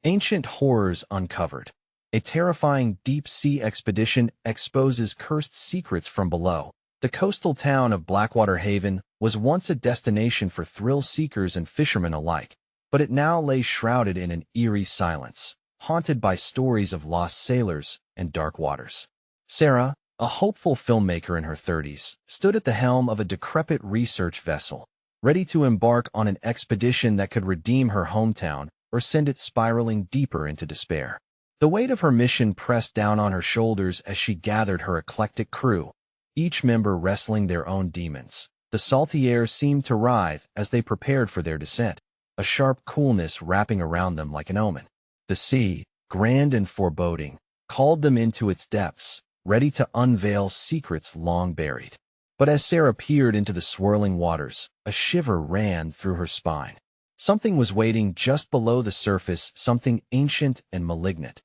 Ancient Horrors Uncovered. A terrifying deep-sea expedition exposes cursed secrets from below. The coastal town of Blackwater Haven was once a destination for thrill-seekers and fishermen alike, but it now lay shrouded in an eerie silence, haunted by stories of lost sailors and dark waters. Sarah, a hopeful filmmaker in her 30s, stood at the helm of a decrepit research vessel, ready to embark on an expedition that could redeem her hometown or send it spiraling deeper into despair. The weight of her mission pressed down on her shoulders as she gathered her eclectic crew, each member wrestling their own demons. The salty air seemed to writhe as they prepared for their descent, a sharp coolness wrapping around them like an omen. The sea, grand and foreboding, called them into its depths, ready to unveil secrets long buried. But as Sarah peered into the swirling waters, a shiver ran through her spine. Something was waiting just below the surface, something ancient and malignant.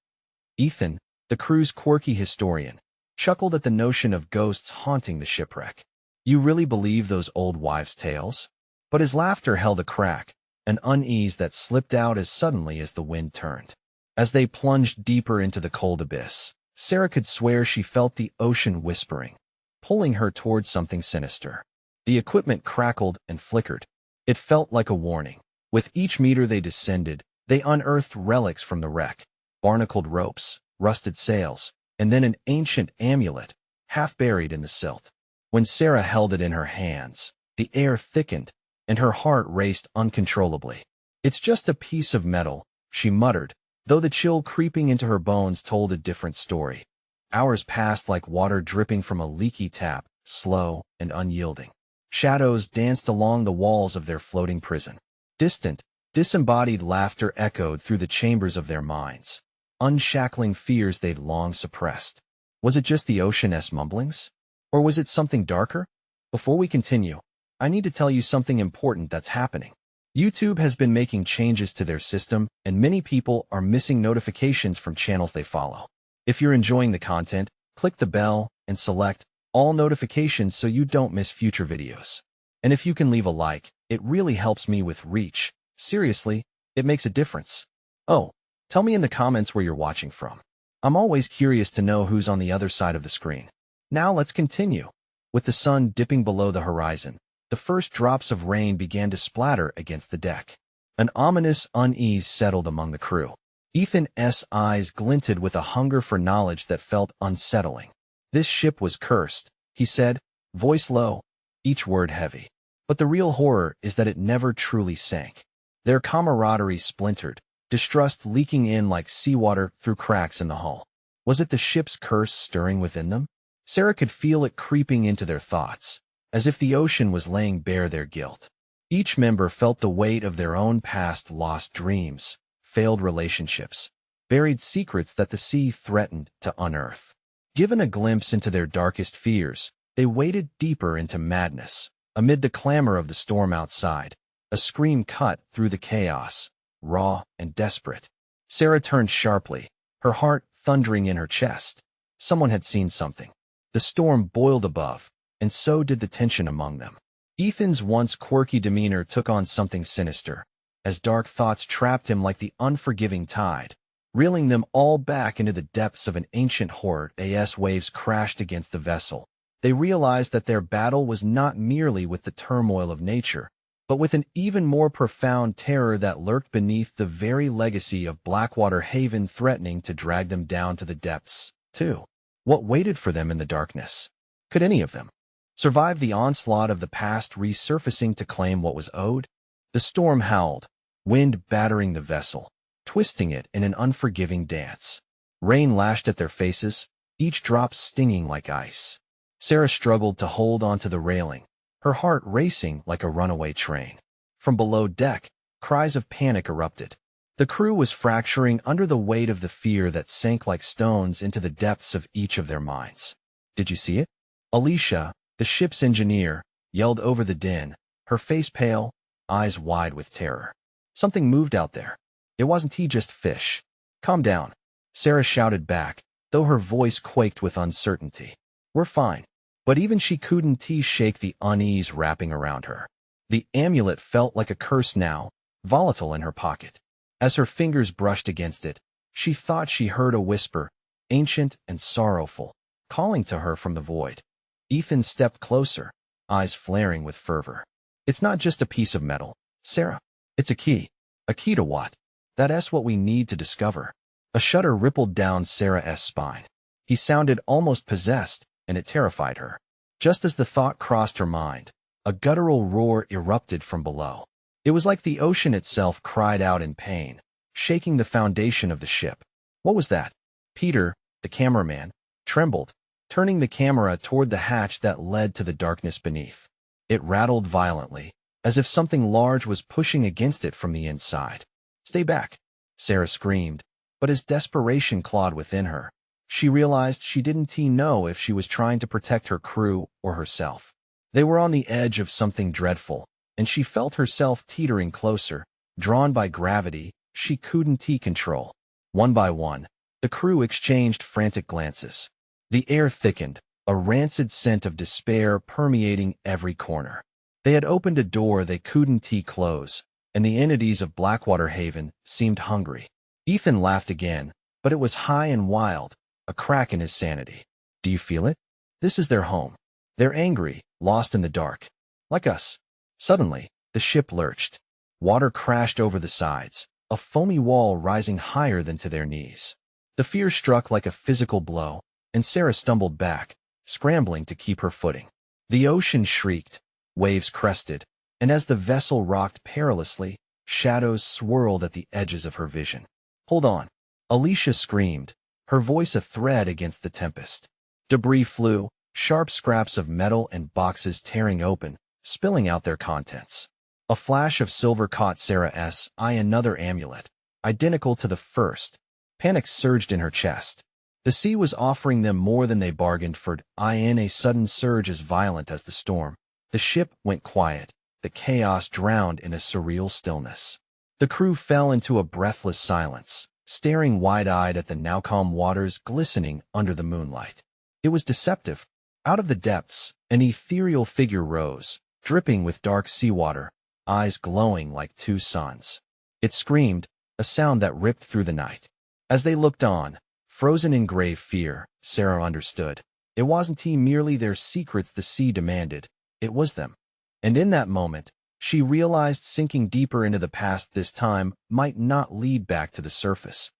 Ethan, the crew's quirky historian, chuckled at the notion of ghosts haunting the shipwreck. "You really believe those old wives' tales?" But his laughter held a crack, an unease that slipped out as suddenly as the wind turned. As they plunged deeper into the cold abyss, Sarah could swear she felt the ocean whispering, pulling her towards something sinister. The equipment crackled and flickered. It felt like a warning. With each meter they descended, they unearthed relics from the wreck, barnacled ropes, rusted sails, and then an ancient amulet, half buried in the silt. When Sarah held it in her hands, the air thickened, and her heart raced uncontrollably. "It's just a piece of metal," she muttered, though the chill creeping into her bones told a different story. Hours passed like water dripping from a leaky tap, slow and unyielding. Shadows danced along the walls of their floating prison. Distant, disembodied laughter echoed through the chambers of their minds, unshackling fears they'd long suppressed. Was it just the ocean's mumblings? Or was it something darker? Before we continue, I need to tell you something important that's happening. YouTube has been making changes to their system, and many people are missing notifications from channels they follow. If you're enjoying the content, click the bell and select all notifications so you don't miss future videos. And if you can leave a like, it really helps me with reach. Seriously, it makes a difference. Oh, tell me in the comments where you're watching from. I'm always curious to know who's on the other side of the screen. Now let's continue. With the sun dipping below the horizon, the first drops of rain began to splatter against the deck. An ominous unease settled among the crew. Ethan's eyes glinted with a hunger for knowledge that felt unsettling. "This ship was cursed," he said, voice low, each word heavy. "But the real horror is that it never truly sank." Their camaraderie splintered, distrust leaking in like seawater through cracks in the hull. Was it the ship's curse stirring within them? Sarah could feel it creeping into their thoughts, as if the ocean was laying bare their guilt. Each member felt the weight of their own past lost dreams, failed relationships, buried secrets that the sea threatened to unearth. Given a glimpse into their darkest fears, they waded deeper into madness. Amid the clamor of the storm outside, a scream cut through the chaos, raw and desperate. Sarah turned sharply, her heart thundering in her chest. Someone had seen something. The storm boiled above, and so did the tension among them. Ethan's once quirky demeanor took on something sinister, as dark thoughts trapped him like the unforgiving tide, reeling them all back into the depths of an ancient horror. As waves crashed against the vessel, they realized that their battle was not merely with the turmoil of nature, but with an even more profound terror that lurked beneath the very legacy of Blackwater Haven, threatening to drag them down to the depths, too. What waited for them in the darkness? Could any of them survive the onslaught of the past resurfacing to claim what was owed? The storm howled, wind battering the vessel, twisting it in an unforgiving dance. Rain lashed at their faces, each drop stinging like ice. Sarah struggled to hold onto the railing, her heart racing like a runaway train. From below deck, cries of panic erupted. The crew was fracturing under the weight of the fear that sank like stones into the depths of each of their minds. "Did you see it?" Alicia, the ship's engineer, yelled over the din, her face pale, eyes wide with terror. "Something moved out there. It wasn't just fish." "Calm down," Sarah shouted back, though her voice quaked with uncertainty. "We're fine." But even she couldn't shake the unease wrapping around her. The amulet felt like a curse now, volatile in her pocket. As her fingers brushed against it, she thought she heard a whisper, ancient and sorrowful, calling to her from the void. Ethan stepped closer, eyes flaring with fervor. It's not just a piece of metal, Sarah. It's a key. A key to what? That's what we need to discover. A shudder rippled down Sarah's spine. He sounded almost possessed, and it terrified her. Just as the thought crossed her mind, a guttural roar erupted from below. It was like the ocean itself cried out in pain, shaking the foundation of the ship. What was that? Peter, the cameraman, trembled, turning the camera toward the hatch that led to the darkness beneath. It rattled violently, as if something large was pushing against it from the inside. "Stay back," Sarah screamed, but as desperation clawed within her, she realized she didn't know if she was trying to protect her crew or herself. They were on the edge of something dreadful, and she felt herself teetering closer, drawn by gravity she couldn't control. One by one, the crew exchanged frantic glances. The air thickened, a rancid scent of despair permeating every corner. They had opened a door they couldn't close, and the entities of Blackwater Haven seemed hungry. Ethan laughed again, but it was high and wild, a crack in his sanity. "Do you feel it? This is their home. They're angry, lost in the dark. Like us." Suddenly, the ship lurched. Water crashed over the sides, a foamy wall rising higher than to their knees. The fear struck like a physical blow, and Sarah stumbled back, scrambling to keep her footing. The ocean shrieked, waves crested, and as the vessel rocked perilously, shadows swirled at the edges of her vision. "Hold on," Alicia screamed, her voice a thread against the tempest. Debris flew, sharp scraps of metal and boxes tearing open, spilling out their contents. A flash of silver caught Sarah's eye, another amulet, identical to the first. Panic surged in her chest. The sea was offering them more than they bargained for, in a sudden surge as violent as the storm. The ship went quiet, the chaos drowned in a surreal stillness. The crew fell into a breathless silence, staring wide-eyed at the now calm waters glistening under the moonlight. It was deceptive. Out of the depths, an ethereal figure rose, dripping with dark seawater, eyes glowing like two suns. It screamed, a sound that ripped through the night. As they looked on, frozen in grave fear, Sarah understood. It wasn't merely their secrets the sea demanded, it was them. And in that moment, she realized sinking deeper into the past this time might not lead back to the surface.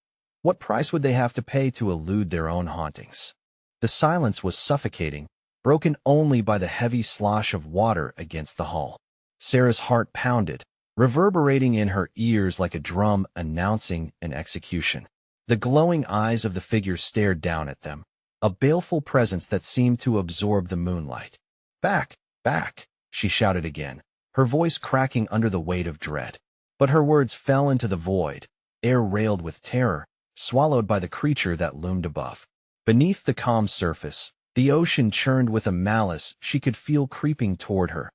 What price would they have to pay to elude their own hauntings? The silence was suffocating, broken only by the heavy slosh of water against the hull. Sarah's heart pounded, reverberating in her ears like a drum announcing an execution. The glowing eyes of the figure stared down at them, a baleful presence that seemed to absorb the moonlight. "Back, back," she shouted again, her voice cracking under the weight of dread. But her words fell into the void, air railed with terror, swallowed by the creature that loomed above. Beneath the calm surface, the ocean churned with a malice she could feel creeping toward her.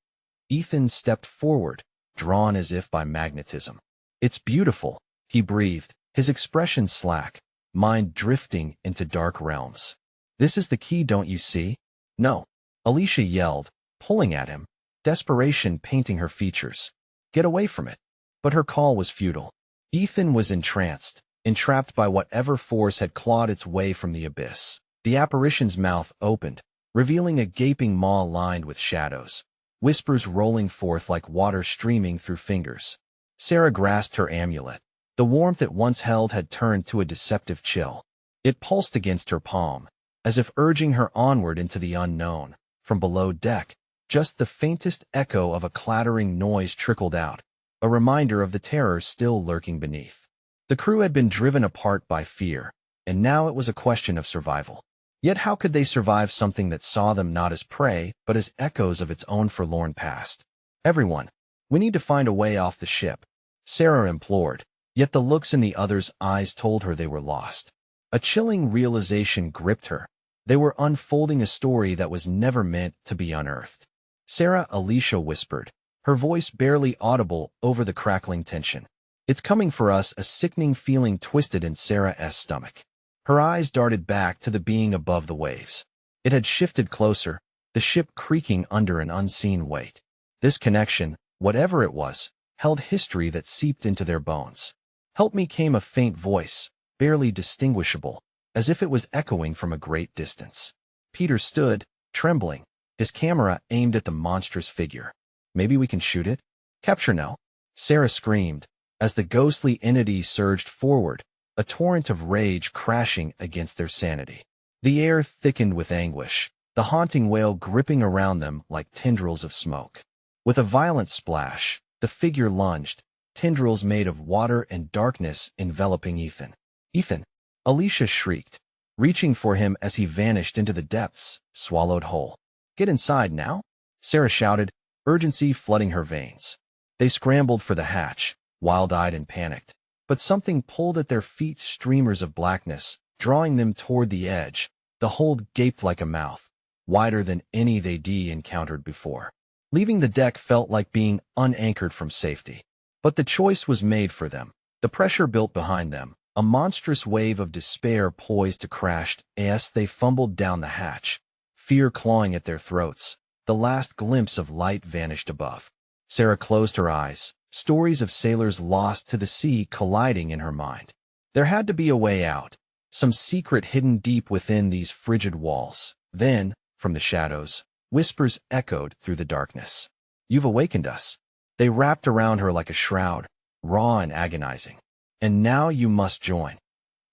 Ethan stepped forward, drawn as if by magnetism. "It's beautiful," he breathed, his expression slack, mind drifting into dark realms. "This is the key, don't you see?" "No," Alicia yelled, pulling at him, desperation painting her features. "Get away from it." But her call was futile. Ethan was entranced, entrapped by whatever force had clawed its way from the abyss. The apparition's mouth opened, revealing a gaping maw lined with shadows, whispers rolling forth like water streaming through fingers. Sarah grasped her amulet. The warmth it once held had turned to a deceptive chill. It pulsed against her palm, as if urging her onward into the unknown. From below deck, just the faintest echo of a clattering noise trickled out, a reminder of the terror still lurking beneath. The crew had been driven apart by fear, and now it was a question of survival. Yet how could they survive something that saw them not as prey, but as echoes of its own forlorn past? "Everyone, we need to find a way off the ship," Sarah implored, yet the looks in the others' eyes told her they were lost. A chilling realization gripped her. They were unfolding a story that was never meant to be unearthed. "Sarah," Alicia whispered, her voice barely audible over the crackling tension. "It's coming for us." A sickening feeling twisted in Sarah's stomach. Her eyes darted back to the being above the waves. It had shifted closer, the ship creaking under an unseen weight. This connection, whatever it was, held history that seeped into their bones. "Help me," came a faint voice, barely distinguishable, as if it was echoing from a great distance. Peter stood, trembling, his camera aimed at the monstrous figure. "Maybe we can shoot it?" "Capture now," Sarah screamed, as the ghostly entity surged forward, a torrent of rage crashing against their sanity. The air thickened with anguish, the haunting wail gripping around them like tendrils of smoke. With a violent splash, the figure lunged, tendrils made of water and darkness enveloping Ethan. "Ethan!" Alicia shrieked, reaching for him as he vanished into the depths, swallowed whole. "Get inside now," Sarah shouted, urgency flooding her veins. They scrambled for the hatch, wild-eyed and panicked, but something pulled at their feet, streamers of blackness, drawing them toward the edge. The hold gaped like a mouth, wider than any they'd encountered before. Leaving the deck felt like being unanchored from safety. But the choice was made for them. The pressure built behind them, a monstrous wave of despair poised to crash as they fumbled down the hatch, fear clawing at their throats. The last glimpse of light vanished above. Sarah closed her eyes, stories of sailors lost to the sea colliding in her mind. There had to be a way out, some secret hidden deep within these frigid walls. Then, from the shadows, whispers echoed through the darkness. "You've awakened us." They wrapped around her like a shroud, raw and agonizing. "And now you must join."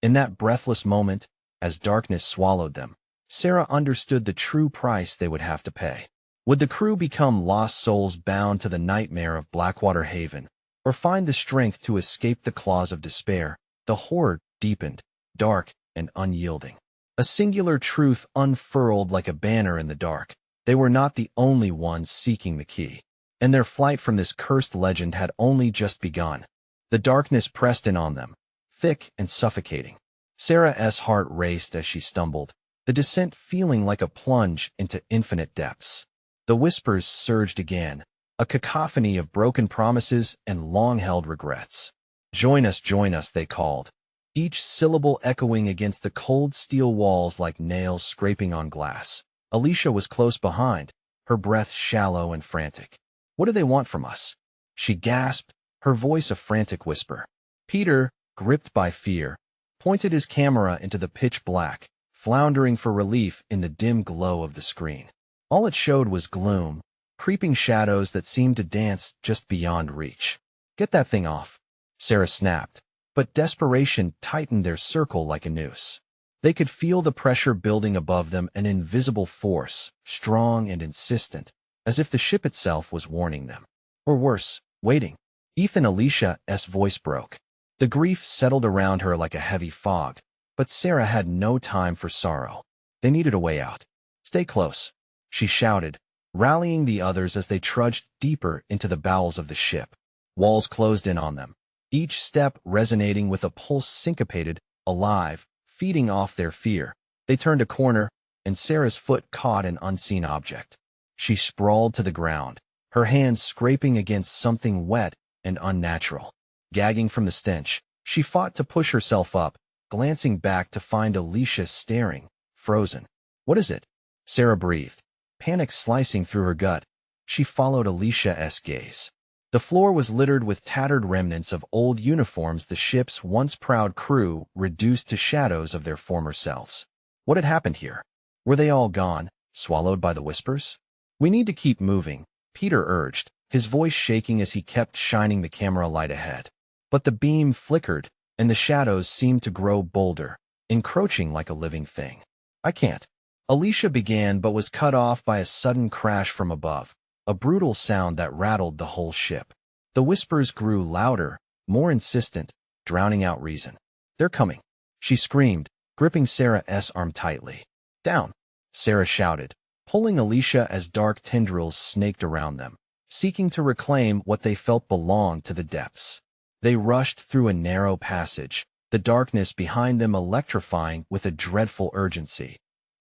In that breathless moment, as darkness swallowed them, Sarah understood the true price they would have to pay. Would the crew become lost souls bound to the nightmare of Blackwater Haven, or find the strength to escape the claws of despair? The horror deepened, dark and unyielding. A singular truth unfurled like a banner in the dark. They were not the only ones seeking the key, and their flight from this cursed legend had only just begun. The darkness pressed in on them, thick and suffocating. Sarah's heart raced as she stumbled, the descent feeling like a plunge into infinite depths. The whispers surged again, a cacophony of broken promises and long-held regrets. Join us," they called, each syllable echoing against the cold steel walls like nails scraping on glass. Alicia was close behind, her breath shallow and frantic. "What do they want from us?" she gasped, her voice a frantic whisper. Peter, gripped by fear, pointed his camera into the pitch black, floundering for relief in the dim glow of the screen. All it showed was gloom, creeping shadows that seemed to dance just beyond reach. "Get that thing off," Sarah snapped, but desperation tightened their circle like a noose. They could feel the pressure building above them, an invisible force, strong and insistent, as if the ship itself was warning them. Or worse, waiting. Ethan, Alicia's voice broke. The grief settled around her like a heavy fog, but Sarah had no time for sorrow. They needed a way out. "Stay close," she shouted, rallying the others as they trudged deeper into the bowels of the ship. Walls closed in on them, each step resonating with a pulse syncopated, alive, feeding off their fear. They turned a corner, and Sarah's foot caught an unseen object. She sprawled to the ground, her hands scraping against something wet and unnatural. Gagging from the stench, she fought to push herself up, glancing back to find Alicia staring, frozen. "What is it?" Sarah breathed, panic slicing through her gut. She followed Alicia's gaze. The floor was littered with tattered remnants of old uniforms, the ship's once proud crew reduced to shadows of their former selves. What had happened here? Were they all gone, swallowed by the whispers? "We need to keep moving," Peter urged, his voice shaking as he kept shining the camera light ahead. But the beam flickered, and the shadows seemed to grow bolder, encroaching like a living thing. "I can't," Alicia began, but was cut off by a sudden crash from above, a brutal sound that rattled the whole ship. The whispers grew louder, more insistent, drowning out reason. "They're coming," she screamed, gripping Sarah's arm tightly. "Down," Sarah shouted, pulling Alicia as dark tendrils snaked around them, seeking to reclaim what they felt belonged to the depths. They rushed through a narrow passage, the darkness behind them electrifying with a dreadful urgency.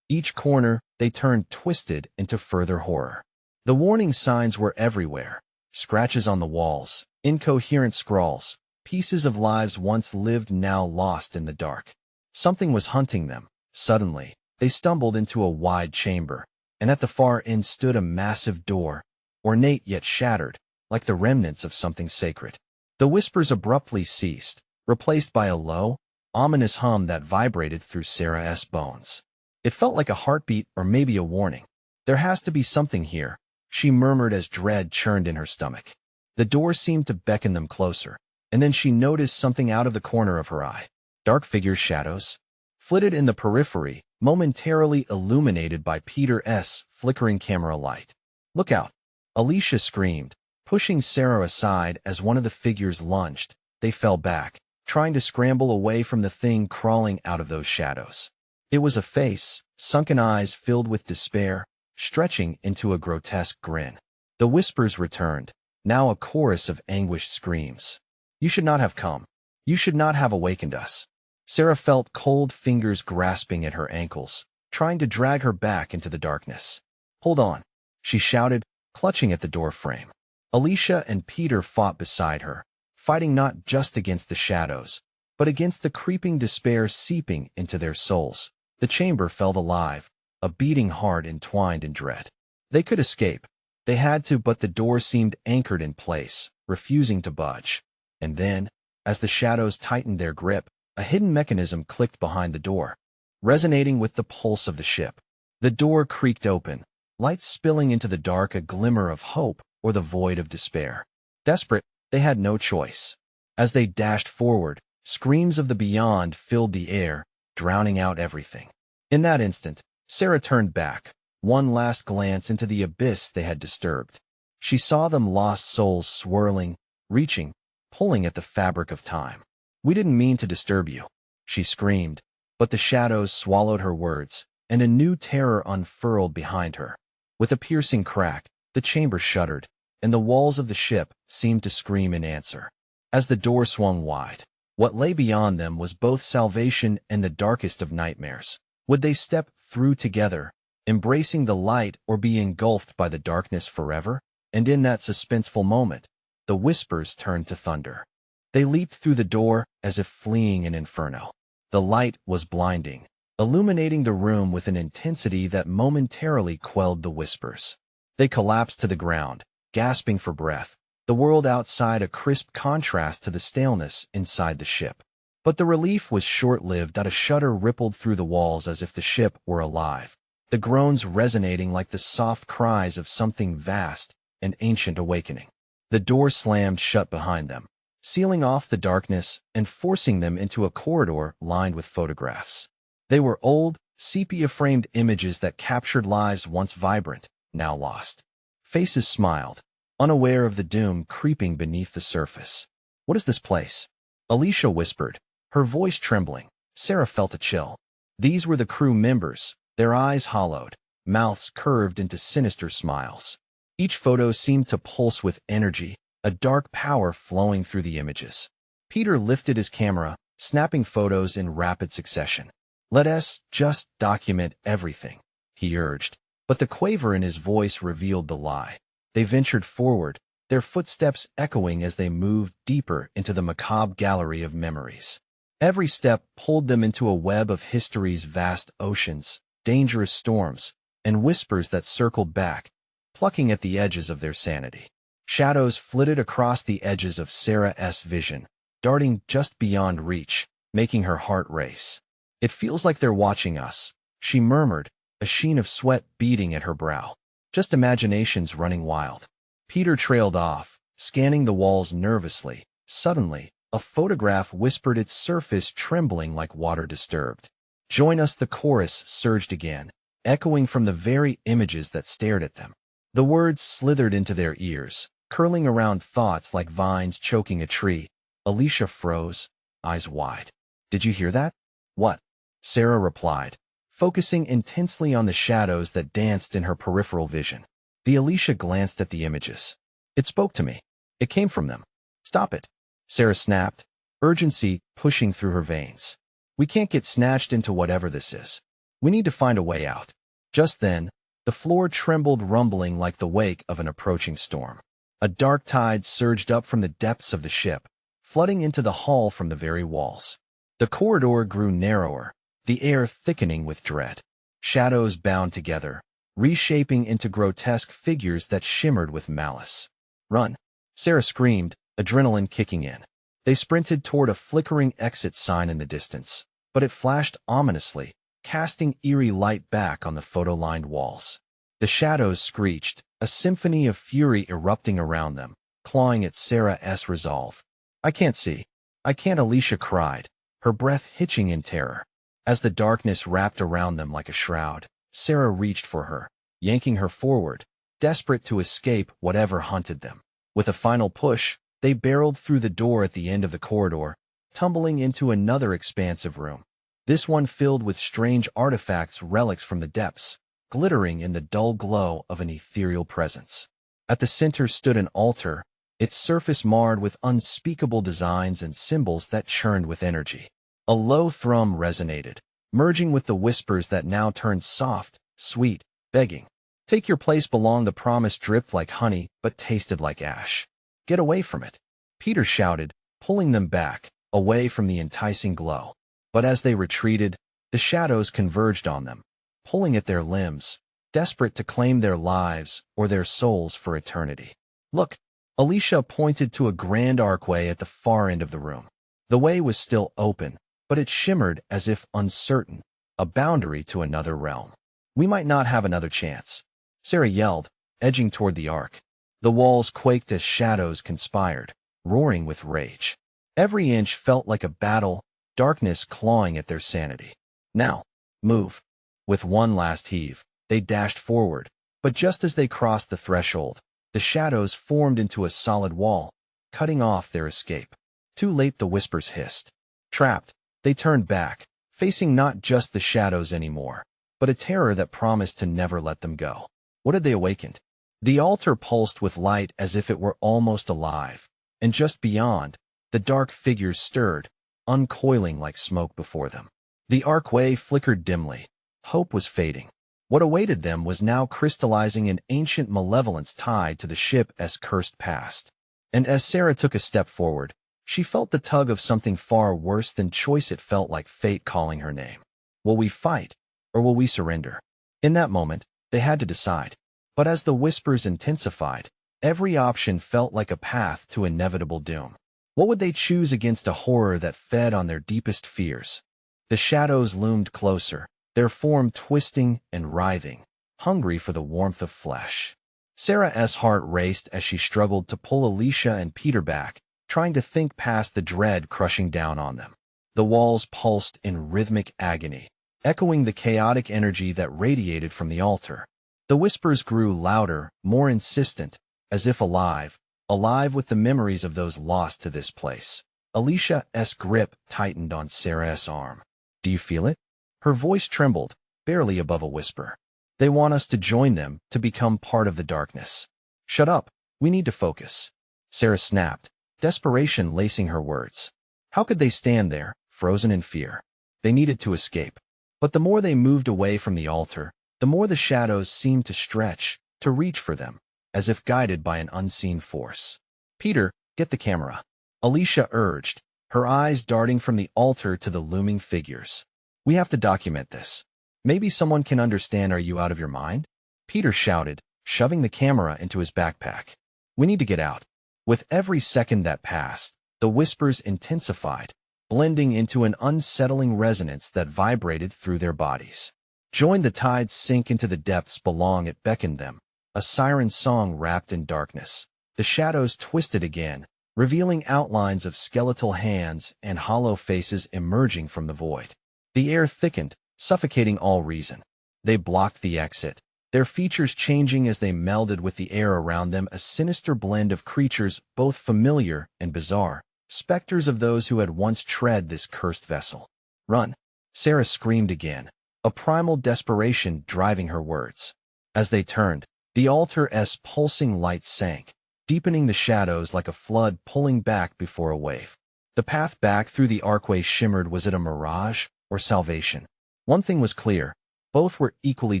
Each corner they turned twisted into further horror. The warning signs were everywhere, scratches on the walls, incoherent scrawls, pieces of lives once lived now lost in the dark. Something was hunting them. Suddenly, they stumbled into a wide chamber, and at the far end stood a massive door, ornate yet shattered, like the remnants of something sacred. The whispers abruptly ceased, replaced by a low, ominous hum that vibrated through Sarah's bones. It felt like a heartbeat or maybe a warning. There has to be something here, she murmured as dread churned in her stomach. The door seemed to beckon them closer, and then she noticed something out of the corner of her eye. Dark figures' shadows flitted in the periphery, momentarily illuminated by Peter's flickering camera light. "Look out!" Alicia screamed, pushing Sarah aside as one of the figures lunged. They fell back, trying to scramble away from the thing crawling out of those shadows. It was a face, sunken eyes filled with despair, stretching into a grotesque grin. The whispers returned, now a chorus of anguished screams. "You should not have come. You should not have awakened us." Sarah felt cold fingers grasping at her ankles, trying to drag her back into the darkness. "Hold on," she shouted, clutching at the door frame. Alicia and Peter fought beside her, fighting not just against the shadows, but against the creeping despair seeping into their souls. The chamber felt alive, a beating heart entwined in dread. They could escape. They had to, but the door seemed anchored in place, refusing to budge. And then, as the shadows tightened their grip, a hidden mechanism clicked behind the door, resonating with the pulse of the ship. The door creaked open, light spilling into the dark, a glimmer of hope or the void of despair. Desperate, they had no choice. As they dashed forward, screams of the beyond filled the air, drowning out everything. In that instant, Sarah turned back, one last glance into the abyss they had disturbed. She saw them lost souls swirling, reaching, pulling at the fabric of time. "We didn't mean to disturb you," she screamed, but the shadows swallowed her words, and a new terror unfurled behind her. With a piercing crack, the chamber shuddered, and the walls of the ship seemed to scream in answer. As the door swung wide, what lay beyond them was both salvation and the darkest of nightmares. Would they step through together, embracing the light, or be engulfed by the darkness forever? And in that suspenseful moment, the whispers turned to thunder. They leaped through the door as if fleeing an inferno. The light was blinding, illuminating the room with an intensity that momentarily quelled the whispers. They collapsed to the ground, gasping for breath, the world outside a crisp contrast to the staleness inside the ship. But the relief was short-lived. A shudder rippled through the walls as if the ship were alive, the groans resonating like the soft cries of something vast and ancient awakening. The door slammed shut behind them, sealing off the darkness and forcing them into a corridor lined with photographs. They were old, sepia-framed images that captured lives once vibrant, now lost. Faces smiled, unaware of the doom creeping beneath the surface. "What is this place?" Alicia whispered, her voice trembling. Sarah felt a chill. These were the crew members, their eyes hollowed, mouths curved into sinister smiles. Each photo seemed to pulse with energy, a dark power flowing through the images. Peter lifted his camera, snapping photos in rapid succession. "Let us just document everything," he urged, but the quaver in his voice revealed the lie. They ventured forward, their footsteps echoing as they moved deeper into the macabre gallery of memories. Every step pulled them into a web of history's vast oceans, dangerous storms, and whispers that circled back, plucking at the edges of their sanity. Shadows flitted across the edges of Sarah's vision, darting just beyond reach, making her heart race. "It feels like they're watching us," she murmured, a sheen of sweat beading at her brow. "Just imaginations running wild." Peter trailed off, scanning the walls nervously. Suddenly, a photograph whispered, its surface trembling like water disturbed. "Join us!" The chorus surged again, echoing from the very images that stared at them. The words slithered into their ears, curling around thoughts like vines choking a tree. Alicia froze, eyes wide. "Did you hear that?" "What?" Sarah replied, focusing intensely on the shadows that danced in her peripheral vision. Alicia glanced at the images. "It spoke to me. It came from them." "Stop it," Sarah snapped, urgency pushing through her veins. "We can't get snatched into whatever this is. We need to find a way out." Just then, the floor trembled, rumbling like the wake of an approaching storm. A dark tide surged up from the depths of the ship, flooding into the hall from the very walls. The corridor grew narrower, the air thickening with dread. Shadows bound together, reshaping into grotesque figures that shimmered with malice. "Run!" Sarah screamed, adrenaline kicking in. They sprinted toward a flickering exit sign in the distance, but it flashed ominously, casting eerie light back on the photo-lined walls. The shadows screeched, a symphony of fury erupting around them, clawing at Sarah's resolve. "I can't see. I can't," Alicia cried, her breath hitching in terror. As the darkness wrapped around them like a shroud, Sarah reached for her, yanking her forward, desperate to escape whatever hunted them. With a final push, they barreled through the door at the end of the corridor, tumbling into another expansive room. This one filled with strange artifacts, relics from the depths, glittering in the dull glow of an ethereal presence. At the center stood an altar, its surface marred with unspeakable designs and symbols that churned with energy. A low thrum resonated, merging with the whispers that now turned soft, sweet, begging. "Take your place belong." The promise dripped like honey but tasted like ash. "Get away from it," Peter shouted, pulling them back, away from the enticing glow. But as they retreated, the shadows converged on them, pulling at their limbs, desperate to claim their lives or their souls for eternity. "Look," Alicia pointed to a grand archway at the far end of the room. The way was still open, but it shimmered as if uncertain, a boundary to another realm. "We might not have another chance," Sarah yelled, edging toward the arc. The walls quaked as shadows conspired, roaring with rage. Every inch felt like a battle, darkness clawing at their sanity. "Now, move." With one last heave, they dashed forward, but just as they crossed the threshold, the shadows formed into a solid wall, cutting off their escape. Too late, the whispers hissed. Trapped, they turned back, facing not just the shadows anymore, but a terror that promised to never let them go. What had they awakened? The altar pulsed with light as if it were almost alive, and just beyond, the dark figures stirred, uncoiling like smoke before them. The archway flickered dimly. Hope was fading. What awaited them was now crystallizing in ancient malevolence tied to the ship's cursed past. And as Sarah took a step forward, she felt the tug of something far worse than choice. It felt like fate calling her name. Will we fight, or will we surrender? In that moment, they had to decide. But as the whispers intensified, every option felt like a path to inevitable doom. What would they choose against a horror that fed on their deepest fears? The shadows loomed closer, their form twisting and writhing, hungry for the warmth of flesh. Sarah's heart raced as she struggled to pull Alicia and Peter back, trying to think past the dread crushing down on them. The walls pulsed in rhythmic agony, echoing the chaotic energy that radiated from the altar. The whispers grew louder, more insistent, as if alive with the memories of those lost to this place. Alicia's grip tightened on Sarah's arm. "Do you feel it?" Her voice trembled, barely above a whisper. "They want us to join them, to become part of the darkness." "Shut up. We need to focus," Sarah snapped, desperation lacing her words. How could they stand there, frozen in fear? They needed to escape. But the more they moved away from the altar, the more the shadows seemed to stretch, to reach for them, as if guided by an unseen force. "Peter, get the camera," Alicia urged, her eyes darting from the altar to the looming figures. "We have to document this. Maybe someone can understand." "Are you out of your mind?" Peter shouted, shoving the camera into his backpack. "We need to get out." With every second that passed, the whispers intensified, blending into an unsettling resonance that vibrated through their bodies. Join the tides, sink into the depths belong. It beckoned them, a siren song wrapped in darkness. The shadows twisted again, revealing outlines of skeletal hands and hollow faces emerging from the void. The air thickened, suffocating all reason. They blocked the exit, their features changing as they melded with the air around them, a sinister blend of creatures both familiar and bizarre, specters of those who had once tread this cursed vessel. "Run!" Sarah screamed again, a primal desperation driving her words. As they turned, the altar's pulsing light sank, deepening the shadows like a flood pulling back before a wave. The path back through the archway shimmered. Was it a mirage or salvation? One thing was clear, both were equally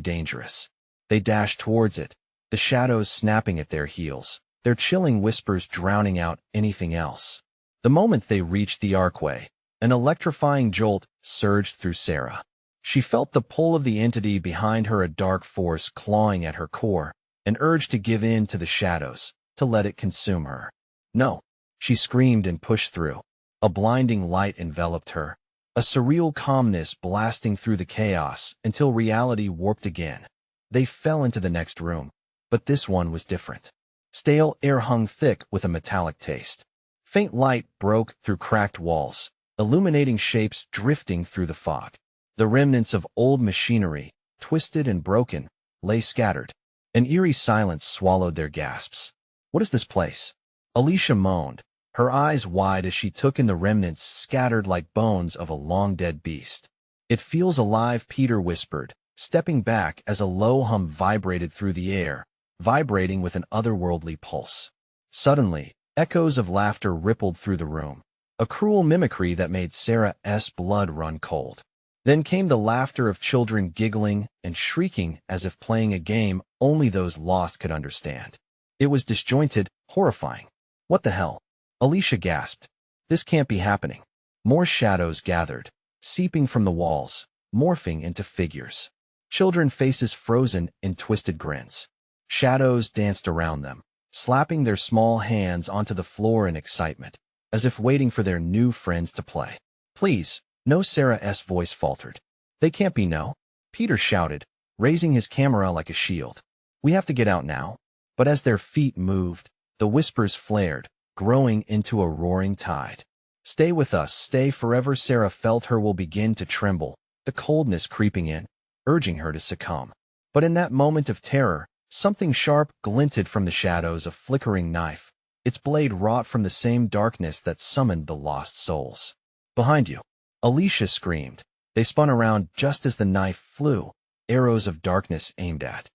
dangerous. They dashed towards it, the shadows snapping at their heels, their chilling whispers drowning out anything else. The moment they reached the archway, an electrifying jolt surged through Sarah. She felt the pull of the entity behind her, a dark force clawing at her core, an urge to give in to the shadows, to let it consume her. "No!" She screamed and pushed through. A blinding light enveloped her, a surreal calmness blasting through the chaos until reality warped again. They fell into the next room, but this one was different. Stale air hung thick with a metallic taste. Faint light broke through cracked walls, illuminating shapes drifting through the fog. The remnants of old machinery, twisted and broken, lay scattered. An eerie silence swallowed their gasps. "What is this place?" Alicia moaned, her eyes wide as she took in the remnants scattered like bones of a long-dead beast. "It feels alive," Peter whispered, stepping back as a low hum vibrated through the air, vibrating with an otherworldly pulse. Suddenly, echoes of laughter rippled through the room, a cruel mimicry that made Sarah's blood run cold. Then came the laughter of children giggling and shrieking as if playing a game only those lost could understand. It was disjointed, horrifying. "What the hell?" Alicia gasped. "This can't be happening." More shadows gathered, seeping from the walls, morphing into figures. Children faces frozen in twisted grins. Shadows danced around them, slapping their small hands onto the floor in excitement, as if waiting for their new friends to play. "Please, no," Sarah's voice faltered. "They can't be no," Peter shouted, raising his camera like a shield. "We have to get out now." But as their feet moved, the whispers flared, growing into a roaring tide. "Stay with us, stay forever." Sarah felt her will begin to tremble, the coldness creeping in, urging her to succumb. But in that moment of terror, something sharp glinted from the shadows, a flickering knife, its blade wrought from the same darkness that summoned the lost souls. "Behind you!" Alicia screamed. They spun around just as the knife flew, arrows of darkness aimed at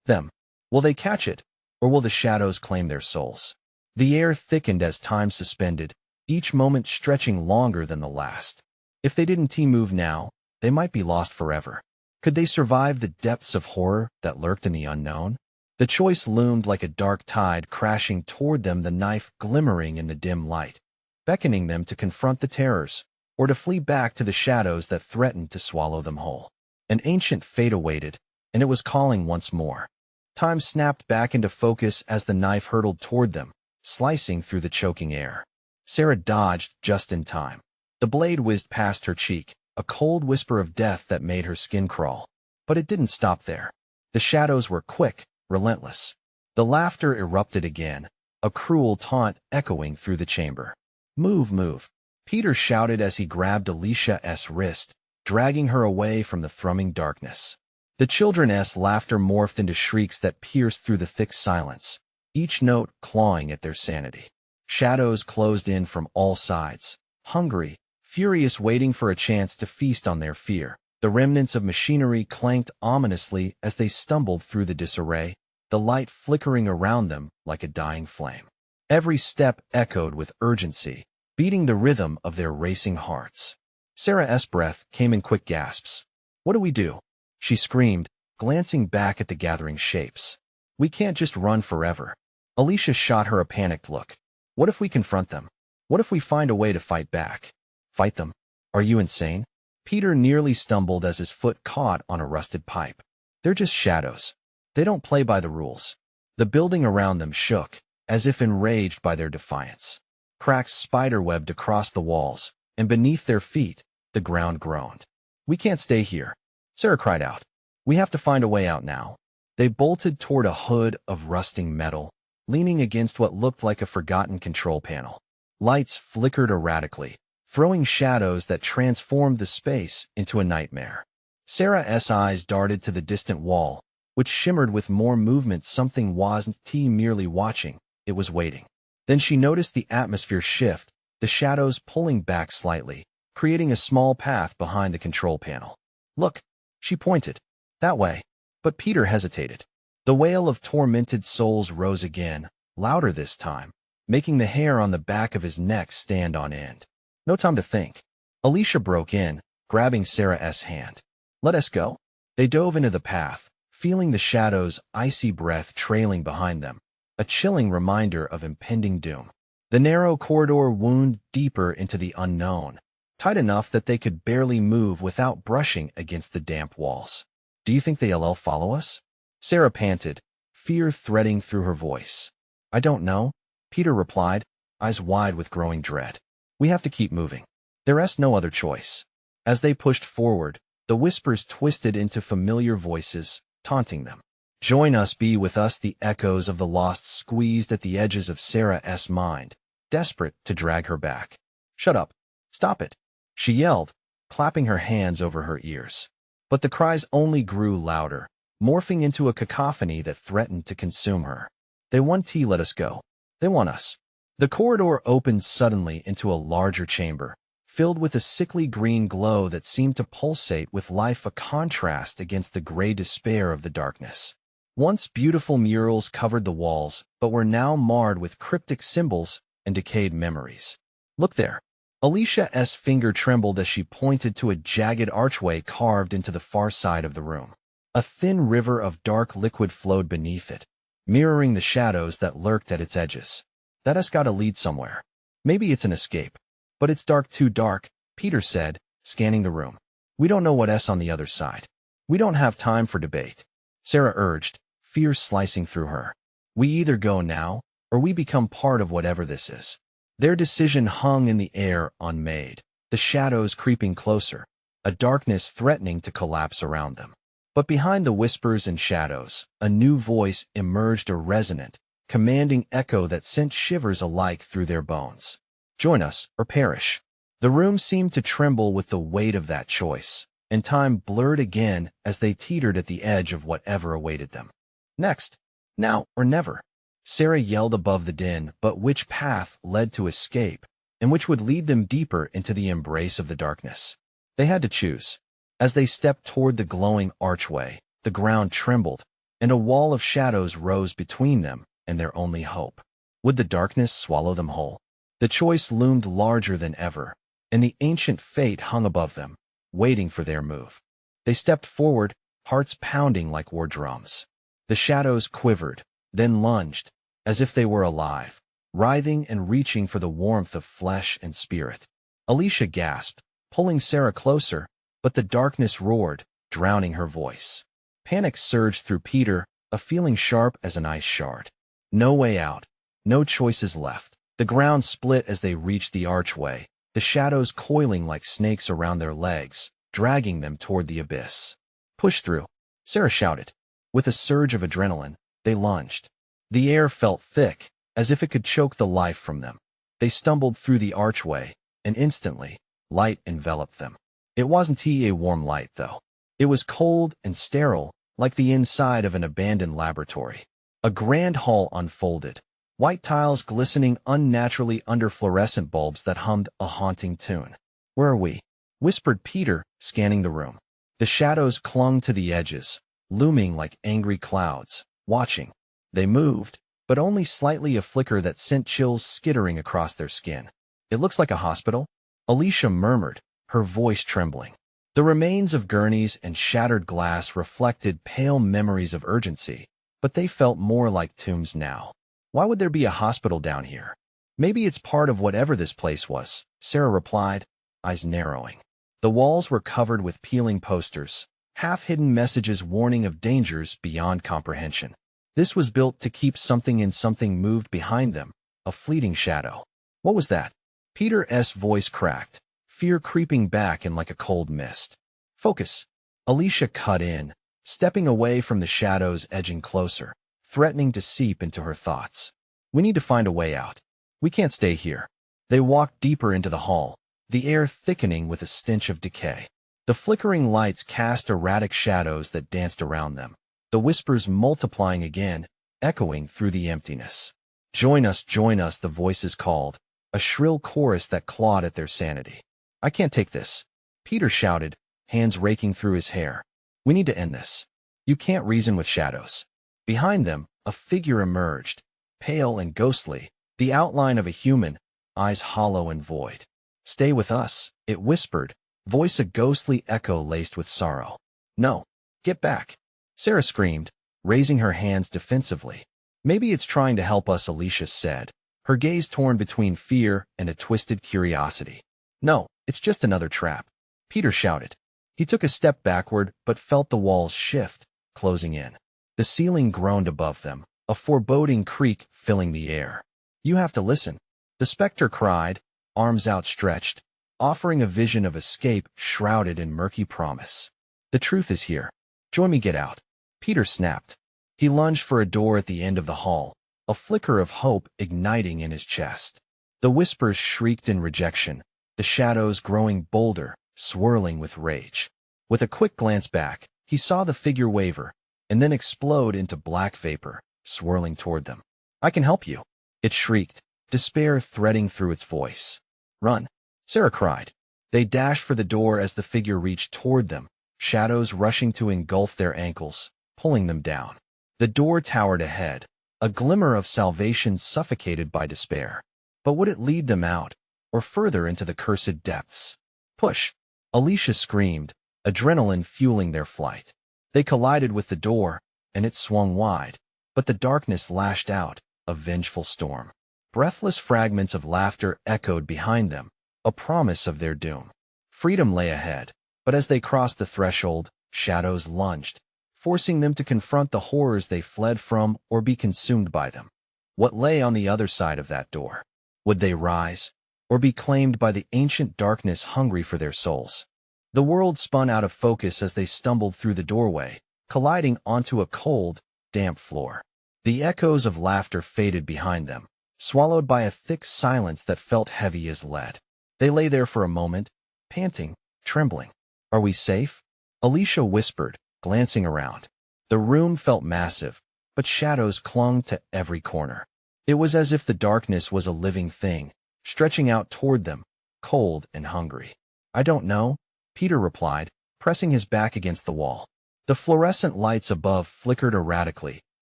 them. Will they catch it, or will the shadows claim their souls? The air thickened as time suspended, each moment stretching longer than the last. If they didn't move now, they might be lost forever. Could they survive the depths of horror that lurked in the unknown? The choice loomed like a dark tide crashing toward them, the knife glimmering in the dim light, beckoning them to confront the terrors, or to flee back to the shadows that threatened to swallow them whole. An ancient fate awaited, and it was calling once more. Time snapped back into focus as the knife hurtled toward them, slicing through the choking air. Sarah dodged just in time. The blade whizzed past her cheek, a cold whisper of death that made her skin crawl. But it didn't stop there. The shadows were quick, relentless. The laughter erupted again, a cruel taunt echoing through the chamber. "Move, move," Peter shouted as he grabbed Alicia's wrist, dragging her away from the thrumming darkness. The children's laughter morphed into shrieks that pierced through the thick silence, each note clawing at their sanity. Shadows closed in from all sides, hungry, furious, waiting for a chance to feast on their fear. The remnants of machinery clanked ominously as they stumbled through the disarray, the light flickering around them like a dying flame. Every step echoed with urgency, beating the rhythm of their racing hearts. Sarah's breath came in quick gasps. "What do we do?" she screamed, glancing back at the gathering shapes. "We can't just run forever." Alicia shot her a panicked look. "What if we confront them? What if we find a way to fight back?" "Fight them? Are you insane?" Peter nearly stumbled as his foot caught on a rusted pipe. "They're just shadows. They don't play by the rules." The building around them shook, as if enraged by their defiance. Cracks spiderwebbed across the walls, and beneath their feet, the ground groaned. "We can't stay here," Sarah cried out. "We have to find a way out now." They bolted toward a hood of rusting metal, leaning against what looked like a forgotten control panel. Lights flickered erratically, throwing shadows that transformed the space into a nightmare. Sarah's eyes darted to the distant wall, which shimmered with more movement. Something wasn't merely watching, it was waiting. Then she noticed the atmosphere shift, the shadows pulling back slightly, creating a small path behind the control panel. "Look," she pointed. "That way." But Peter hesitated. The wail of tormented souls rose again, louder this time, making the hair on the back of his neck stand on end. "No time to think." Alicia broke in, grabbing Sarah's hand. "Let us go." They dove into the path, feeling the shadow's icy breath trailing behind them, a chilling reminder of impending doom. The narrow corridor wound deeper into the unknown, tight enough that they could barely move without brushing against the damp walls. "Do you think they'll follow us?" Sarah panted, fear threading through her voice. "I don't know," Peter replied, eyes wide with growing dread. We have to keep moving. There's no other choice. As they pushed forward, the whispers twisted into familiar voices, taunting them. Join us, be with us. The echoes of the lost squeezed at the edges of Sarah's mind, desperate to drag her back. Shut up. Stop it, she yelled, clapping her hands over her ears. But the cries only grew louder, morphing into a cacophony that threatened to consume her. They want to let us go. They want us. The corridor opened suddenly into a larger chamber, filled with a sickly green glow that seemed to pulsate with life, a contrast against the gray despair of the darkness. Once beautiful murals covered the walls, but were now marred with cryptic symbols and decayed memories. Look there. Alicia's finger trembled as she pointed to a jagged archway carved into the far side of the room. A thin river of dark liquid flowed beneath it, mirroring the shadows that lurked at its edges. That's gotta lead somewhere. Maybe it's an escape. But it's dark, too dark, Peter said, scanning the room. We don't know what's on the other side. We don't have time for debate. Sarah urged, fear slicing through her. We either go now, or we become part of whatever this is. Their decision hung in the air, unmade, the shadows creeping closer, a darkness threatening to collapse around them. But behind the whispers and shadows, a new voice emerged, a resonant, commanding echo that sent shivers alike through their bones. Join us, or perish. The room seemed to tremble with the weight of that choice, and time blurred again as they teetered at the edge of whatever awaited them. Next. Now or never. Sarah yelled above the din, but which path led to escape, and which would lead them deeper into the embrace of the darkness? They had to choose. As they stepped toward the glowing archway, the ground trembled, and a wall of shadows rose between them and their only hope. Would the darkness swallow them whole? The choice loomed larger than ever, and the ancient fate hung above them, waiting for their move. They stepped forward, hearts pounding like war drums. The shadows quivered, then lunged, as if they were alive, writhing and reaching for the warmth of flesh and spirit. Alicia gasped, pulling Sarah closer, but the darkness roared, drowning her voice. Panic surged through Peter, a feeling sharp as an ice shard. No way out, no choices left. The ground split as they reached the archway, the shadows coiling like snakes around their legs, dragging them toward the abyss. Push through, Sarah shouted. With a surge of adrenaline, they lunged. The air felt thick, as if it could choke the life from them. They stumbled through the archway, and instantly, light enveloped them. It wasn't a warm light, though. It was cold and sterile, like the inside of an abandoned laboratory. A grand hall unfolded, white tiles glistening unnaturally under fluorescent bulbs that hummed a haunting tune. Where are we? Whispered Peter, scanning the room. The shadows clung to the edges, looming like angry clouds, watching. They moved, but only slightly, a flicker that sent chills skittering across their skin. It looks like a hospital, Alicia murmured, her voice trembling. The remains of gurneys and shattered glass reflected pale memories of urgency, but they felt more like tombs now. Why would there be a hospital down here? Maybe it's part of whatever this place was, Sarah replied, eyes narrowing. The walls were covered with peeling posters, half-hidden messages warning of dangers beyond comprehension. This was built to keep something in. Something moved behind them, a fleeting shadow. What was that? Peter's voice cracked, fear creeping back in like a cold mist. Focus. Alicia cut in, stepping away from the shadows, edging closer, threatening to seep into her thoughts. We need to find a way out. We can't stay here. They walked deeper into the hall, the air thickening with a stench of decay. The flickering lights cast erratic shadows that danced around them, the whispers multiplying again, echoing through the emptiness. Join us, the voices called, a shrill chorus that clawed at their sanity. I can't take this, Peter shouted, hands raking through his hair. We need to end this. You can't reason with shadows. Behind them, a figure emerged, pale and ghostly, the outline of a human, eyes hollow and void. Stay with us, it whispered, voice a ghostly echo laced with sorrow. No, get back, Sarah screamed, raising her hands defensively. Maybe it's trying to help us, Alicia said, her gaze torn between fear and a twisted curiosity. No, it's just another trap, Peter shouted. He took a step backward but felt the walls shift, closing in. The ceiling groaned above them, a foreboding creak filling the air. You have to listen, the specter cried, arms outstretched, offering a vision of escape shrouded in murky promise. The truth is here. Join me, get out. Peter snapped. He lunged for a door at the end of the hall, a flicker of hope igniting in his chest. The whispers shrieked in rejection, the shadows growing bolder, swirling with rage. With a quick glance back, he saw the figure waver, and then explode into black vapor, swirling toward them. I can help you, it shrieked, despair threading through its voice. Run, Sarah cried. They dashed for the door as the figure reached toward them, shadows rushing to engulf their ankles, pulling them down. The door towered ahead, a glimmer of salvation suffocated by despair. But would it lead them out, or further into the cursed depths? Push! Alicia screamed, adrenaline fueling their flight. They collided with the door, and it swung wide, but the darkness lashed out, a vengeful storm. Breathless fragments of laughter echoed behind them, a promise of their doom. Freedom lay ahead, but as they crossed the threshold, shadows lunged, forcing them to confront the horrors they fled from or be consumed by them. What lay on the other side of that door? Would they rise, or be claimed by the ancient darkness hungry for their souls? The world spun out of focus as they stumbled through the doorway, colliding onto a cold, damp floor. The echoes of laughter faded behind them, swallowed by a thick silence that felt heavy as lead. They lay there for a moment, panting, trembling. Are we safe? Alicia whispered, glancing around. The room felt massive, but shadows clung to every corner. It was as if the darkness was a living thing, stretching out toward them, cold and hungry. I don't know, Peter replied, pressing his back against the wall. The fluorescent lights above flickered erratically,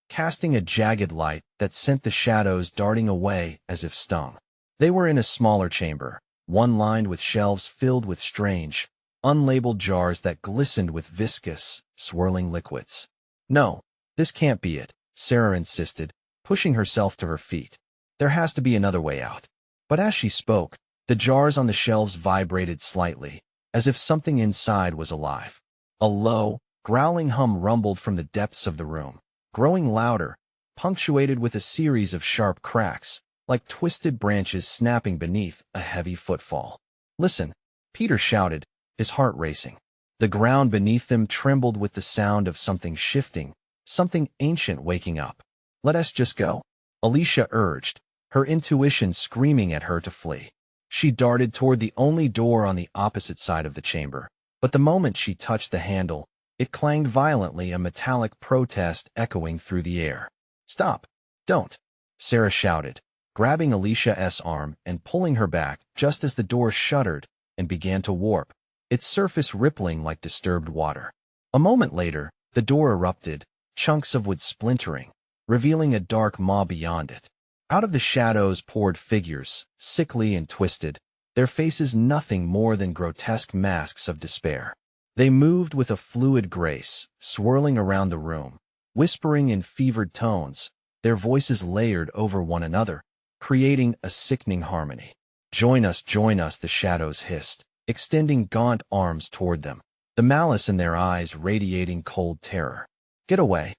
casting a jagged light that sent the shadows darting away as if stung. They were in a smaller chamber, one lined with shelves filled with strange, unlabeled jars that glistened with viscous, swirling liquids. No, this can't be it, Sarah insisted, pushing herself to her feet. There has to be another way out. But as she spoke, the jars on the shelves vibrated slightly, as if something inside was alive. A low, growling hum rumbled from the depths of the room, growing louder, punctuated with a series of sharp cracks, like twisted branches snapping beneath a heavy footfall. Listen, Peter shouted, his heart racing. The ground beneath them trembled with the sound of something shifting, something ancient waking up. Let us just go, Alicia urged, her intuition screaming at her to flee. She darted toward the only door on the opposite side of the chamber, but the moment she touched the handle, it clanged violently, a metallic protest echoing through the air. Stop! Don't! Sarah shouted, grabbing Alicia's arm and pulling her back just as the door shuddered and began to warp, its surface rippling like disturbed water. A moment later, the door erupted, chunks of wood splintering, revealing a dark maw beyond it. Out of the shadows poured figures, sickly and twisted, their faces nothing more than grotesque masks of despair. They moved with a fluid grace, swirling around the room, whispering in fevered tones, their voices layered over one another, creating a sickening harmony. Join us, the shadows hissed, extending gaunt arms toward them, the malice in their eyes radiating cold terror. Get away,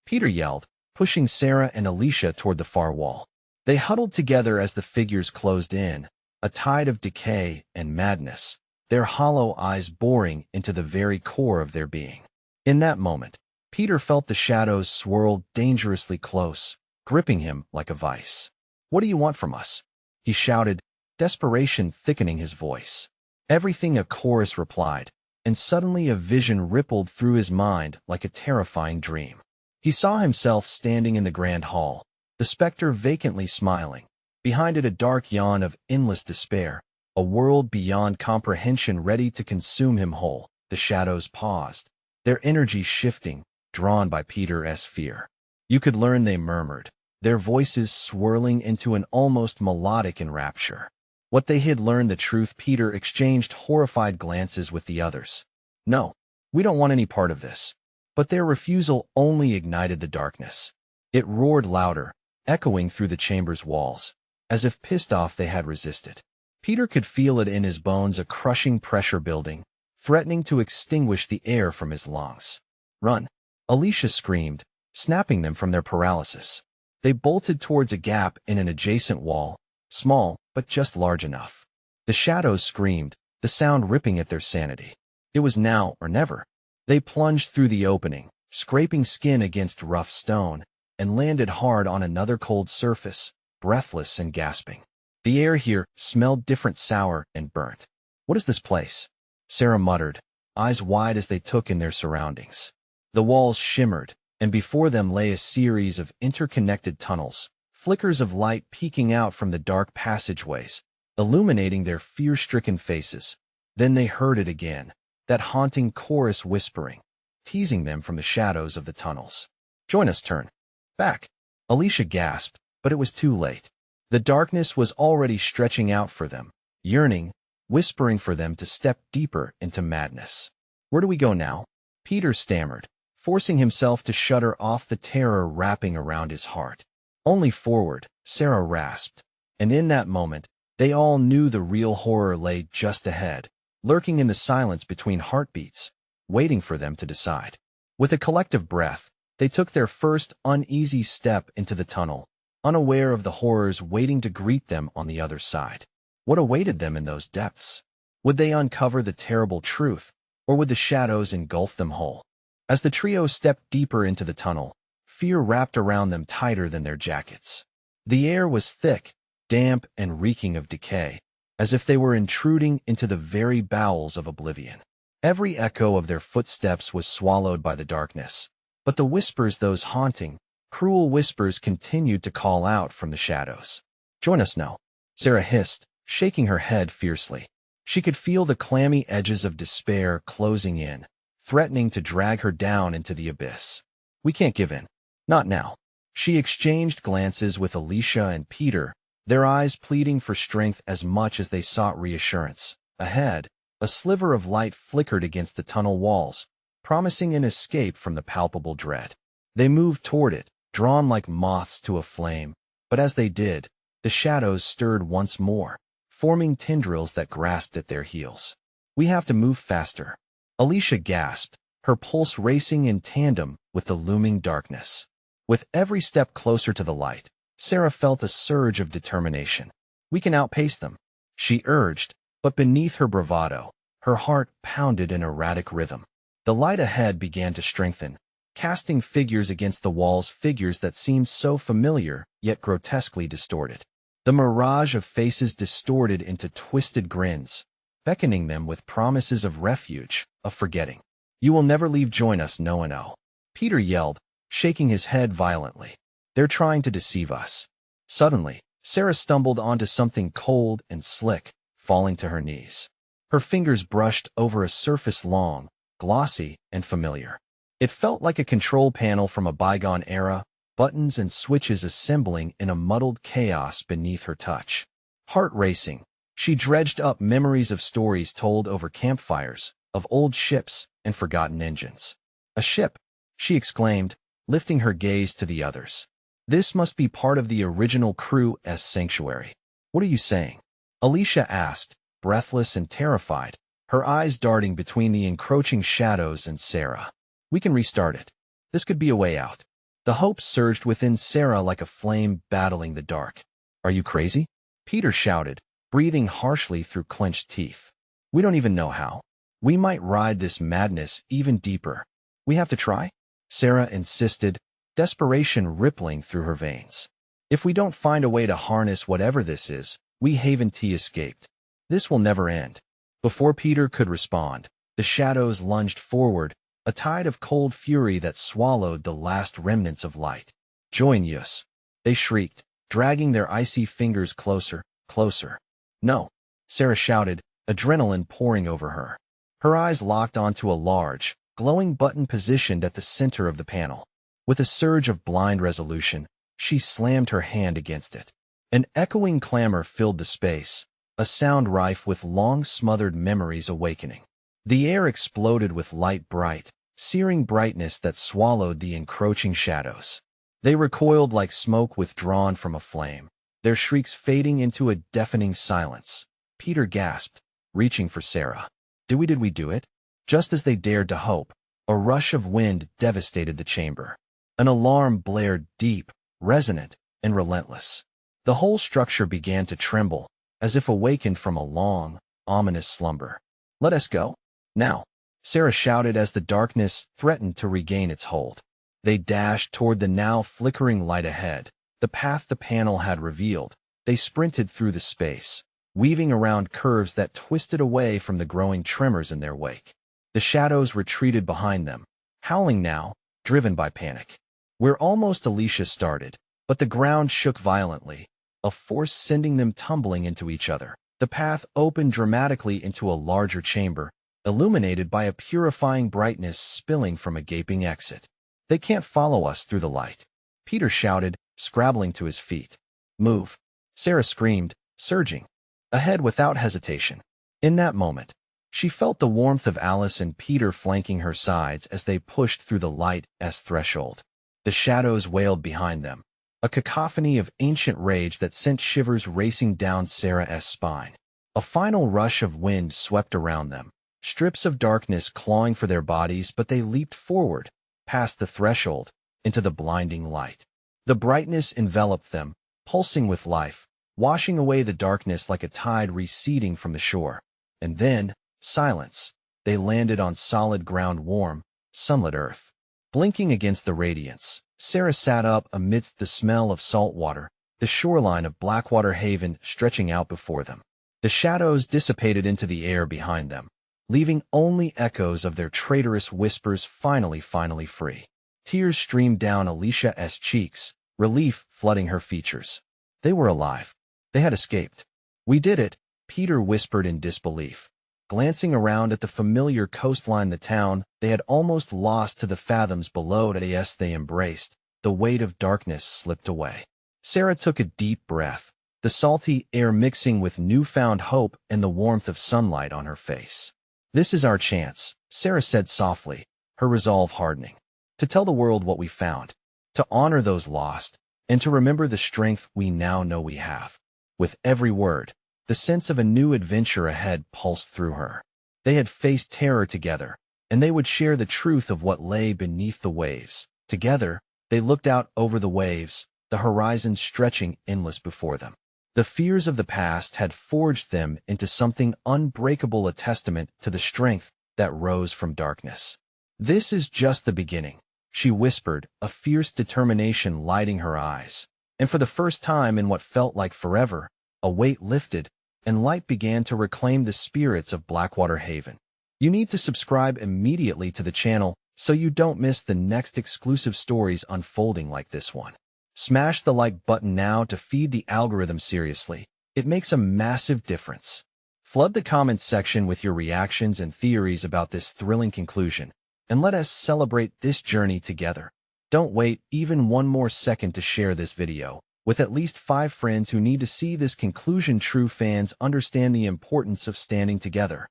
Peter yelled, pushing Sarah and Alicia toward the far wall. They huddled together as the figures closed in, a tide of decay and madness, their hollow eyes boring into the very core of their being. In that moment, Peter felt the shadows swirl dangerously close, gripping him like a vice. What do you want from us? He shouted, desperation thickening his voice. Everything, a chorus replied, and suddenly a vision rippled through his mind like a terrifying dream. He saw himself standing in the grand hall, the specter vacantly smiling. Behind it a dark yawn of endless despair, a world beyond comprehension ready to consume him whole. The shadows paused, their energy shifting, drawn by Peter's fear. You could learn, they murmured, their voices swirling into an almost melodic enrapture. What they had learned the truth. Peter exchanged horrified glances with the others. No, we don't want any part of this. But their refusal only ignited the darkness. It roared louder, echoing through the chamber's walls, as if pissed off they had resisted. Peter could feel it in his bones, a crushing pressure building, threatening to extinguish the air from his lungs. Run! Alicia screamed, snapping them from their paralysis. They bolted towards a gap in an adjacent wall, small, but just large enough. The shadows screamed, the sound ripping at their sanity. It was now or never. They plunged through the opening, scraping skin against rough stone, and landed hard on another cold surface, breathless and gasping. The air here smelled different, sour and burnt. "What is this place?" Sarah muttered, eyes wide as they took in their surroundings. The walls shimmered, and before them lay a series of interconnected tunnels, flickers of light peeking out from the dark passageways, illuminating their fear-stricken faces. Then they heard it again, that haunting chorus whispering, teasing them from the shadows of the tunnels. "Join us, turn back." Alicia gasped, but it was too late. The darkness was already stretching out for them, yearning, whispering for them to step deeper into madness. "Where do we go now?" Peter stammered, forcing himself to shudder off the terror wrapping around his heart. "Only forward," Sarah rasped, and in that moment, they all knew the real horror lay just ahead, lurking in the silence between heartbeats, waiting for them to decide. With a collective breath, they took their first uneasy step into the tunnel, unaware of the horrors waiting to greet them on the other side. What awaited them in those depths? Would they uncover the terrible truth, or would the shadows engulf them whole? As the trio stepped deeper into the tunnel, fear wrapped around them tighter than their jackets. The air was thick, damp, and reeking of decay, as if they were intruding into the very bowels of oblivion. Every echo of their footsteps was swallowed by the darkness, but the whispers, those haunting, cruel whispers, continued to call out from the shadows. "Join us now," Sarah hissed, shaking her head fiercely. She could feel the clammy edges of despair closing in, threatening to drag her down into the abyss. "We can't give in. Not now." She exchanged glances with Alicia and Peter, their eyes pleading for strength as much as they sought reassurance. Ahead, a sliver of light flickered against the tunnel walls, promising an escape from the palpable dread. They moved toward it, drawn like moths to a flame, but as they did, the shadows stirred once more, forming tendrils that grasped at their heels. "We have to move faster," Alicia gasped, her pulse racing in tandem with the looming darkness. With every step closer to the light, Sarah felt a surge of determination. "We can outpace them," she urged, but beneath her bravado, her heart pounded in erratic rhythm. The light ahead began to strengthen, casting figures against the walls, figures that seemed so familiar yet grotesquely distorted. The mirage of faces distorted into twisted grins, beckoning them with promises of refuge, of forgetting. "You will never leave. Join us, no." Peter yelled, shaking his head violently. "They're trying to deceive us." Suddenly, Sarah stumbled onto something cold and slick, falling to her knees. Her fingers brushed over a surface long, glossy, and familiar. It felt like a control panel from a bygone era, buttons and switches assembling in a muddled chaos beneath her touch. Heart racing, she dredged up memories of stories told over campfires, of old ships and forgotten engines. "A ship," she exclaimed, lifting her gaze to the others. "This must be part of the original crew's sanctuary." "What are you saying?" Alicia asked, breathless and terrified, her eyes darting between the encroaching shadows and Sarah. "We can restart it. This could be a way out." The hope surged within Sarah like a flame battling the dark. "Are you crazy?" Peter shouted, breathing harshly through clenched teeth. "We don't even know how. We might ride this madness even deeper." "We have to try?" Sarah insisted, desperation rippling through her veins. "If we don't find a way to harness whatever this is, we haven't escaped. This will never end." Before Peter could respond, the shadows lunged forward, a tide of cold fury that swallowed the last remnants of light. "Join us," they shrieked, dragging their icy fingers closer, closer. "No," Sarah shouted, adrenaline pouring over her. Her eyes locked onto a large, glowing button positioned at the center of the panel. With a surge of blind resolution, she slammed her hand against it. An echoing clamor filled the space, a sound rife with long-smothered memories awakening. The air exploded with light, bright, searing brightness that swallowed the encroaching shadows. They recoiled like smoke withdrawn from a flame, their shrieks fading into a deafening silence. Peter gasped, reaching for Sarah. Did we do it? Just as they dared to hope, a rush of wind devastated the chamber. An alarm blared deep, resonant, and relentless. The whole structure began to tremble, as if awakened from a long, ominous slumber. "Let us go, now," Sarah shouted as the darkness threatened to regain its hold. They dashed toward the now flickering light ahead, the path the panel had revealed. They sprinted through the space, weaving around curves that twisted away from the growing tremors in their wake. The shadows retreated behind them, howling now, driven by panic. "We're almost," Alicia started, but the ground shook violently, a force sending them tumbling into each other. The path opened dramatically into a larger chamber, illuminated by a purifying brightness spilling from a gaping exit. "They can't follow us through the light," Peter shouted, scrabbling to his feet. "Move," Sarah screamed, surging ahead without hesitation. In that moment, she felt the warmth of Alice and Peter flanking her sides as they pushed through the light's threshold. The shadows wailed behind them, a cacophony of ancient rage that sent shivers racing down Sarah's spine. A final rush of wind swept around them, strips of darkness clawing for their bodies, but they leaped forward, past the threshold, into the blinding light. The brightness enveloped them, pulsing with life, washing away the darkness like a tide receding from the shore. And then, silence. They landed on solid ground, warm, sunlit earth. Blinking against the radiance, Sarah sat up amidst the smell of salt water, the shoreline of Blackwater Haven stretching out before them. The shadows dissipated into the air behind them, leaving only echoes of their traitorous whispers. Finally free. Tears streamed down Alicia's cheeks, relief flooding her features. They were alive. They had escaped. "We did it," Peter whispered in disbelief. Glancing around at the familiar coastline, the town they had almost lost to the fathoms below as they embraced, the weight of darkness slipped away. Sarah took a deep breath, the salty air mixing with newfound hope and the warmth of sunlight on her face. "This is our chance," Sarah said softly, her resolve hardening. "To tell the world what we found, to honor those lost, and to remember the strength we now know we have." With every word, the sense of a new adventure ahead pulsed through her. They had faced terror together, and they would share the truth of what lay beneath the waves. Together, they looked out over the waves, the horizon stretching endless before them. The fears of the past had forged them into something unbreakable, a testament to the strength that rose from darkness. "This is just the beginning," she whispered, a fierce determination lighting her eyes. And for the first time in what felt like forever, a weight lifted, and light began to reclaim the spirits of Blackwater Haven. You need to subscribe immediately to the channel so you don't miss the next exclusive stories unfolding like this one. Smash the like button now to feed the algorithm seriously. It makes a massive difference. Flood the comments section with your reactions and theories about this thrilling conclusion, and let us celebrate this journey together. Don't wait even one more second to share this video with at least 5 friends who need to see this conclusion. True fans understand the importance of standing together.